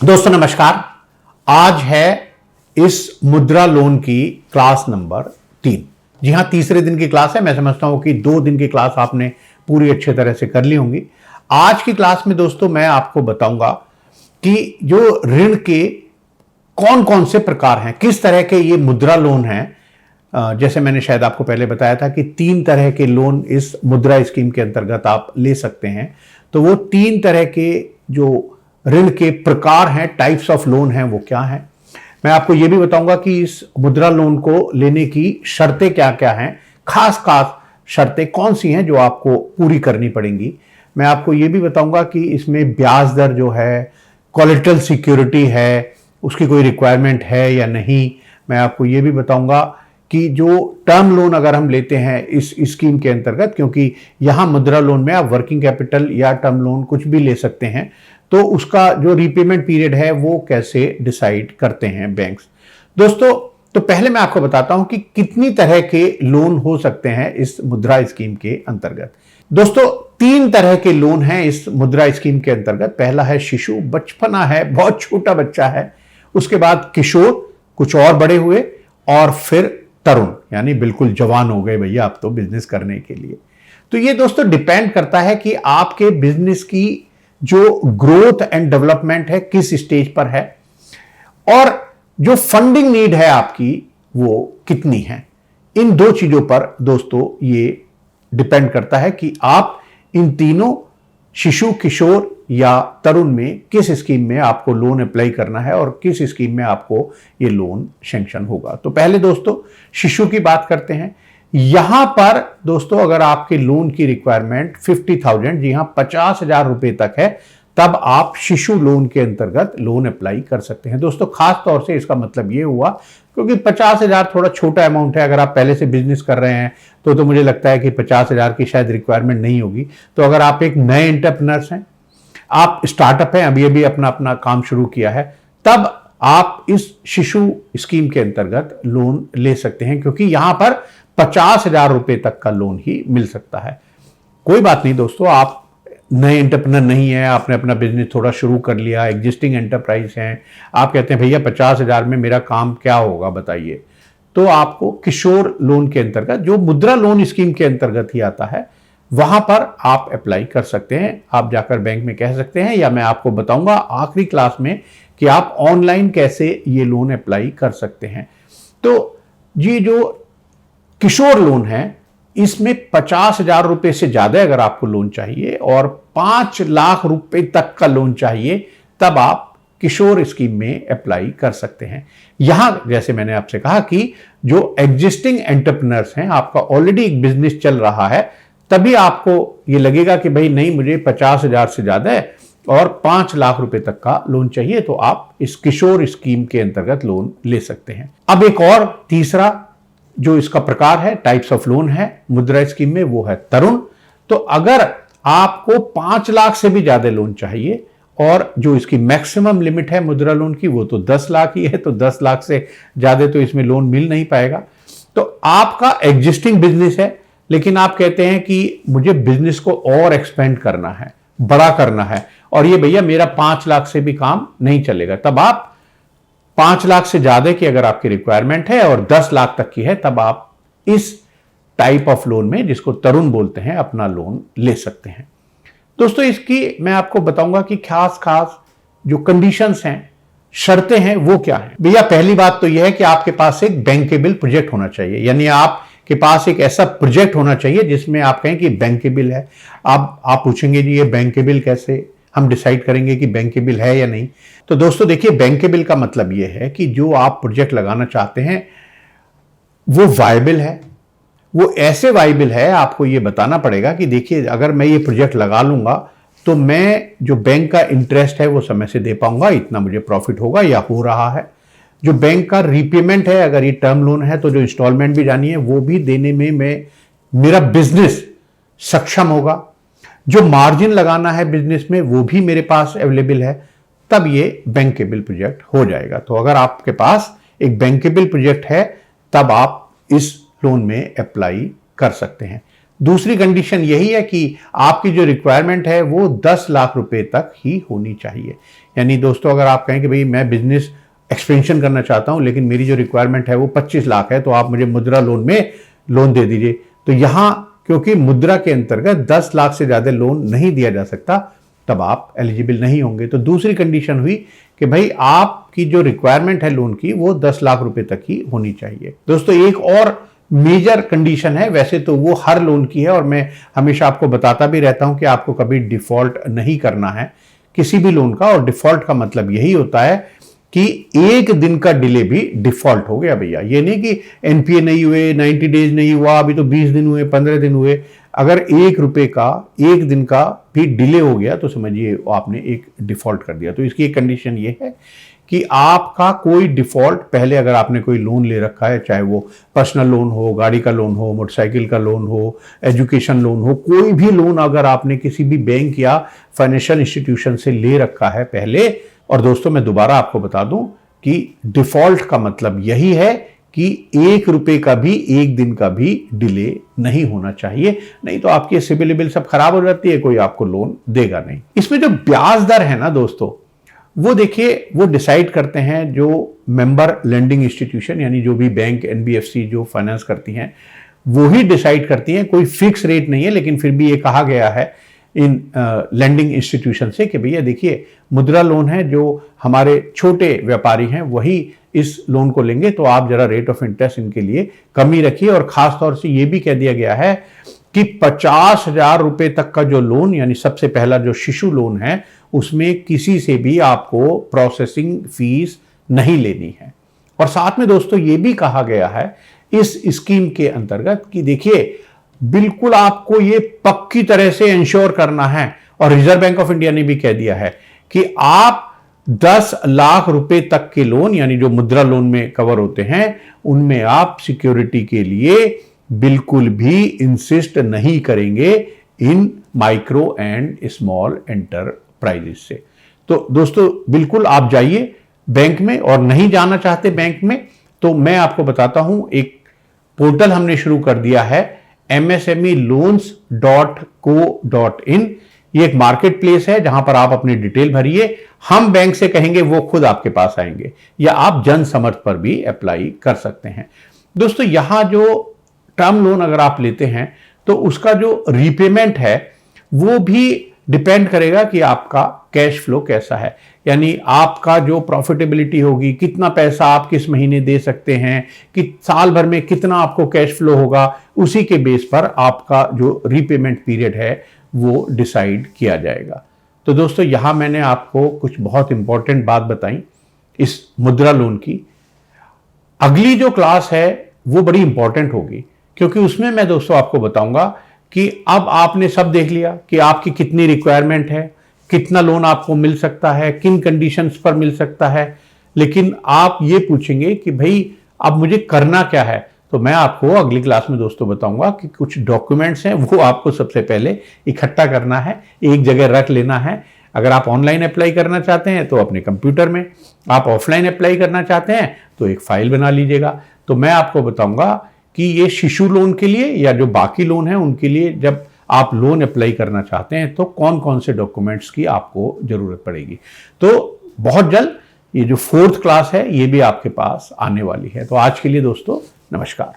दोस्तों नमस्कार। आज है इस मुद्रा लोन की क्लास नंबर 3। जी हां, तीसरे दिन की क्लास है। मैं समझता हूं कि 2 दिन की क्लास आपने पूरी अच्छी तरह से कर ली होंगी। आज की क्लास में दोस्तों मैं आपको बताऊंगा कि जो ऋण के कौन कौन से प्रकार हैं, किस तरह के ये मुद्रा लोन हैं। जैसे मैंने शायद आपको पहले बताया था कि 3 तरह के लोन इस मुद्रा स्कीम के अंतर्गत आप ले सकते हैं। तो वो 3 तरह के जो ऋण के प्रकार हैं, टाइप्स ऑफ लोन हैं, वो क्या हैं। मैं आपको यह भी बताऊंगा कि इस मुद्रा लोन को लेने की शर्तें क्या क्या हैं, खास खास शर्तें कौन सी हैं जो आपको पूरी करनी पड़ेंगी। मैं आपको यह भी बताऊंगा कि इसमें ब्याज दर जो है, कोलेटरल सिक्योरिटी है, उसकी कोई रिक्वायरमेंट है या नहीं। मैं आपको यह भी बताऊंगा कि जो टर्म लोन अगर हम लेते हैं इस स्कीम के अंतर्गत, क्योंकि यहां मुद्रा लोन में आप वर्किंग कैपिटल या टर्म लोन कुछ भी ले सकते हैं, तो उसका जो रीपेमेंट पीरियड है वो कैसे डिसाइड करते हैं बैंक्स। दोस्तों, तो पहले मैं आपको बताता हूं कि कितनी तरह के लोन हो सकते हैं इस मुद्रा स्कीम के अंतर्गत। दोस्तों, 3 तरह के लोन हैं इस मुद्रा स्कीम के अंतर्गत। पहला है शिशु, बचपना है, बहुत छोटा बच्चा है। उसके बाद किशोर, कुछ और बड़े हुए, और फिर तरुण, यानी बिल्कुल जवान हो गए भैया आप तो बिजनेस करने के लिए। तो ये दोस्तों डिपेंड करता है कि आपके बिजनेस की जो ग्रोथ एंड डेवलपमेंट है किस स्टेज पर है, और जो फंडिंग नीड है आपकी वो कितनी है। इन 2 चीजों पर दोस्तों ये डिपेंड करता है कि आप इन तीनों शिशु, किशोर या तरुण में किस स्कीम में आपको लोन अप्लाई करना है और किस स्कीम में आपको ये लोन सैंक्शन होगा। तो पहले दोस्तों शिशु की बात करते हैं। यहां पर दोस्तों अगर आपके लोन की रिक्वायरमेंट 50,000, जी हां 50,000 रुपए तक है, तब आप शिशु लोन के अंतर्गत लोन अप्लाई कर सकते हैं। दोस्तों खास तौर से इसका मतलब यह हुआ क्योंकि 50,000 थोड़ा छोटा अमाउंट है। अगर आप पहले से बिजनेस कर रहे हैं तो मुझे लगता है कि 50,000 की शायद रिक्वायरमेंट नहीं होगी। तो अगर आप एक नए एंटरप्रेन्योर्स हैं, आप स्टार्टअप हैं, अभी अभी अपना काम शुरू किया है, तब आप इस शिशु स्कीम के अंतर्गत लोन ले सकते हैं, क्योंकि यहां पर 50,000 रुपए तक का लोन ही मिल सकता है। कोई बात नहीं दोस्तों, आप नए एंटरप्रेन्योर नहीं है, आपने अपना बिजनेस थोड़ा शुरू कर लिया, एग्जिस्टिंग एंटरप्राइज है, आप कहते हैं भैया 50,000 में मेरा काम क्या होगा बताइए, तो आपको किशोर लोन के अंतर्गत, जो मुद्रा लोन स्कीम के अंतर्गत ही आता है, वहां पर आप अप्लाई कर सकते हैं। आप जाकर बैंक में कह सकते हैं, या मैं आपको बताऊंगा आखिरी क्लास में कि आप ऑनलाइन कैसे ये लोन अप्लाई कर सकते हैं। तो ये जो किशोर लोन है, इसमें 50,000 रुपए से ज्यादा अगर आपको लोन चाहिए और 5 लाख रुपए तक का लोन चाहिए, तब आप किशोर स्कीम में अप्लाई कर सकते हैं। यहां जैसे मैंने आपसे कहा कि जो एग्जिस्टिंग एंटरप्रेन्योर्स हैं, आपका ऑलरेडी एक बिजनेस चल रहा है, तभी आपको यह लगेगा कि भाई नहीं, मुझे 50,000 से ज्यादा है और 5 लाख रुपए तक का लोन चाहिए, तो आप इस किशोर स्कीम के अंतर्गत लोन ले सकते हैं। अब एक और तीसरा जो इसका प्रकार है, टाइप्स ऑफ लोन है मुद्रा स्कीम में, वो है तरुण। तो अगर आपको 5 लाख से भी ज्यादा लोन चाहिए और जो इसकी मैक्सिमम लिमिट है मुद्रा लोन की वो तो 10 लाख ही है, तो 10 लाख से ज्यादा तो इसमें लोन मिल नहीं पाएगा। तो आपका एग्जिस्टिंग बिजनेस है, लेकिन आप कहते हैं कि मुझे बिजनेस को और एक्सपेंड करना है, बड़ा करना है, और ये भैया मेरा 5 लाख से भी काम नहीं चलेगा, तब आप 5 लाख से ज्यादा की अगर आपकी रिक्वायरमेंट है और 10 लाख तक की है, तब आप इस टाइप ऑफ लोन में, जिसको तरुण बोलते हैं, अपना लोन ले सकते हैं। दोस्तों इसकी मैं आपको बताऊंगा कि खास खास जो कंडीशंस हैं, शर्तें हैं, वो क्या है। भैया पहली बात तो यह है कि आपके पास एक बैंकेबल प्रोजेक्ट होना चाहिए, यानी आपके पास एक ऐसा प्रोजेक्ट होना चाहिए जिसमें आप कहें कि बैंकेबल है। अब आप पूछेंगे जी ये बैंकेबल कैसे हम डिसाइड करेंगे कि बैंकेबल है या नहीं। तो दोस्तों देखिए, बैंकेबल का मतलब यह है कि जो आप प्रोजेक्ट लगाना चाहते हैं वो वायबल है, वो ऐसे वायबल है, आपको ये बताना पड़ेगा कि देखिए अगर मैं ये प्रोजेक्ट लगा लूंगा तो मैं जो बैंक का इंटरेस्ट है वो समय से दे पाऊंगा, इतना मुझे प्रॉफिट होगा या हो रहा है। जो बैंक का रीपेमेंट है, अगर ये टर्म लोन है तो जो इंस्टॉलमेंट भी जानी है वो भी देने में मेरा बिजनेस सक्षम होगा। जो मार्जिन लगाना है बिजनेस में वो भी मेरे पास अवेलेबल है, तब ये बैंकेबल प्रोजेक्ट हो जाएगा। तो अगर आपके पास एक बैंकेबल प्रोजेक्ट है, तब आप इस लोन में अप्लाई कर सकते हैं। दूसरी कंडीशन यही है कि आपकी जो रिक्वायरमेंट है वो 10 लाख रुपए तक ही होनी चाहिए। यानी दोस्तों, अगर आप कहें कि भाई मैं बिजनेस एक्सपेंशन करना चाहता हूं लेकिन मेरी जो रिक्वायरमेंट है वो 25 लाख है, तो आप मुझे मुद्रा लोन में लोन दे दीजिए। तो यहां क्योंकि मुद्रा के अंतर्गत 10 लाख से ज्यादा लोन नहीं दिया जा सकता, तब आप एलिजिबल नहीं होंगे। तो दूसरी कंडीशन हुई कि भाई आपकी जो रिक्वायरमेंट है लोन की वो 10 लाख रुपए तक ही होनी चाहिए। दोस्तों, एक और मेजर कंडीशन है, वैसे तो वो हर लोन की है और मैं हमेशा आपको बताता भी रहता हूं कि आपको कभी डिफॉल्ट नहीं करना है किसी भी लोन का। और डिफॉल्ट का मतलब यही होता है कि एक दिन का डिले भी डिफॉल्ट हो गया भैया। ये नहीं कि एनपीए नहीं हुए, 90 डेज नहीं हुआ, अभी तो 20 दिन हुए, 15 दिन हुए। अगर 1 रुपए का एक दिन का भी डिले हो गया तो समझिए आपने एक डिफॉल्ट कर दिया। तो इसकी एक कंडीशन ये है कि आपका कोई डिफॉल्ट, पहले अगर आपने कोई लोन ले रखा है, चाहे वो पर्सनल लोन हो, गाड़ी का लोन हो, मोटरसाइकिल का लोन हो, एजुकेशन लोन हो, कोई भी लोन अगर आपने किसी भी बैंक या फाइनेंशियल इंस्टीट्यूशन से ले रखा है पहले, और दोस्तों मैं दोबारा आपको बता दूं कि डिफॉल्ट का मतलब यही है कि 1 रुपए का भी एक दिन का भी डिले नहीं होना चाहिए, नहीं तो आपकी सिबिल सब खराब हो जाती है, कोई आपको लोन देगा नहीं। इसमें जो ब्याज दर है ना दोस्तों, वो देखिए वो डिसाइड करते हैं जो मेंबर लेंडिंग इंस्टीट्यूशन, यानी जो भी बैंक, एनबीएफसी जो फाइनेंस करती हैं वो ही डिसाइड करती हैं। कोई फिक्स रेट नहीं है, लेकिन फिर भी ये कहा गया है इन लेंडिंग इंस्टीट्यूशन से कि भैया देखिए मुद्रा लोन है, जो हमारे छोटे व्यापारी हैं वही इस लोन को लेंगे, तो आप जरा रेट ऑफ इंटरेस्ट इनके लिए कम ही रखिए। और खास तौर से ये भी कह दिया गया है कि 50,000 रुपए तक का जो लोन, यानी सबसे पहला जो शिशु लोन है, उसमें किसी से भी आपको प्रोसेसिंग फीस नहीं लेनी है। और साथ में दोस्तों ये भी कहा गया है इस स्कीम के अंतर्गत कि देखिए बिल्कुल आपको ये पक्की तरह से इंश्योर करना है, और रिजर्व बैंक ऑफ इंडिया ने भी कह दिया है कि आप 10 लाख रुपए तक के लोन, यानी जो मुद्रा लोन में कवर होते हैं, उनमें आप सिक्योरिटी के लिए बिल्कुल भी इंसिस्ट नहीं करेंगे इन माइक्रो एंड स्मॉल एंटरप्राइजेस से। तो दोस्तों बिल्कुल आप जाइए बैंक में, और नहीं जाना चाहते बैंक में तो मैं आपको बताता हूं, एक पोर्टल हमने शुरू कर दिया है msmeloans.co.in। ये एक मार्केट प्लेस है जहां पर आप अपनी डिटेल भरिए, हम बैंक से कहेंगे वो खुद आपके पास आएंगे, या आप जन समर्थ पर भी अप्लाई कर सकते हैं। दोस्तों यहां जो टर्म लोन अगर आप लेते हैं तो उसका जो रीपेमेंट है वो भी डिपेंड करेगा कि आपका कैश फ्लो कैसा है, यानी आपका जो प्रॉफिटेबिलिटी होगी, कितना पैसा आप किस महीने दे सकते हैं, कि साल भर में कितना आपको कैश फ्लो होगा, उसी के बेस पर आपका जो रीपेमेंट पीरियड है वो डिसाइड किया जाएगा। तो दोस्तों यहां मैंने आपको कुछ बहुत इंपॉर्टेंट बात बताई इस मुद्रा लोन की। अगली जो क्लास है वो बड़ी इंपॉर्टेंट होगी, क्योंकि उसमें मैं दोस्तों आपको बताऊंगा कि अब आपने सब देख लिया कि आपकी कितनी रिक्वायरमेंट है, कितना लोन आपको मिल सकता है, किन कंडीशंस पर मिल सकता है, लेकिन आप ये पूछेंगे कि भाई अब मुझे करना क्या है। तो मैं आपको अगली क्लास में दोस्तों बताऊंगा कि कुछ डॉक्यूमेंट्स हैं वो आपको सबसे पहले इकट्ठा करना है, एक जगह रख लेना है। अगर आप ऑनलाइन अप्लाई करना चाहते हैं तो अपने कंप्यूटर में, आप ऑफलाइन अप्लाई करना चाहते हैं तो एक फाइल बना लीजिएगा। तो मैं आपको बताऊंगा कि ये शिशु लोन के लिए या जो बाकी लोन है उनके लिए जब आप लोन अप्लाई करना चाहते हैं तो कौन कौन से डॉक्यूमेंट्स की आपको जरूरत पड़ेगी। तो बहुत जल्द ये जो 4th क्लास है ये भी आपके पास आने वाली है। तो आज के लिए दोस्तों नमस्कार।